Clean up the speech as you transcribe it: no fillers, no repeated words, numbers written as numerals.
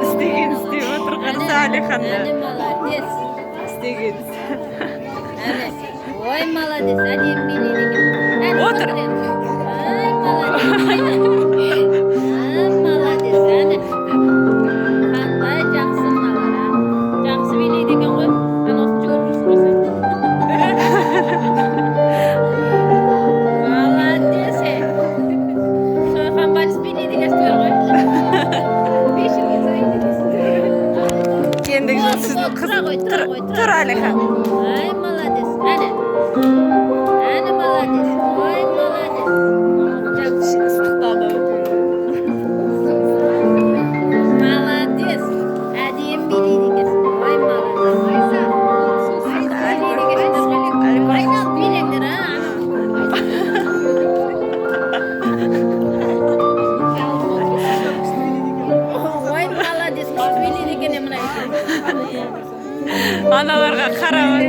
İstegeniz diye oturgan Salihanda. Anne молодец. İstegeniz. Anne. Oy молодец. Әдем билейді. Отыр. Ай, молодец. Молодец. Әне. Қандай жақсы мыналар, а? Жақсы билейді екен ғой. Ана осы жүгіріп жүрсің. Молодец. Сойқан балис билейді екенсіздер ғой. Kendiniz sizin kız. Tur Alihan. Ай, молодец. Әне. Әне молодец. Ой, молодец. Жақсы. Молодец. Әдем билейді екенсің. Ой, молодец. Айналып билеңдер, а? Ой, молодец. Күшті билейді екен мына екен. Analarga qarab.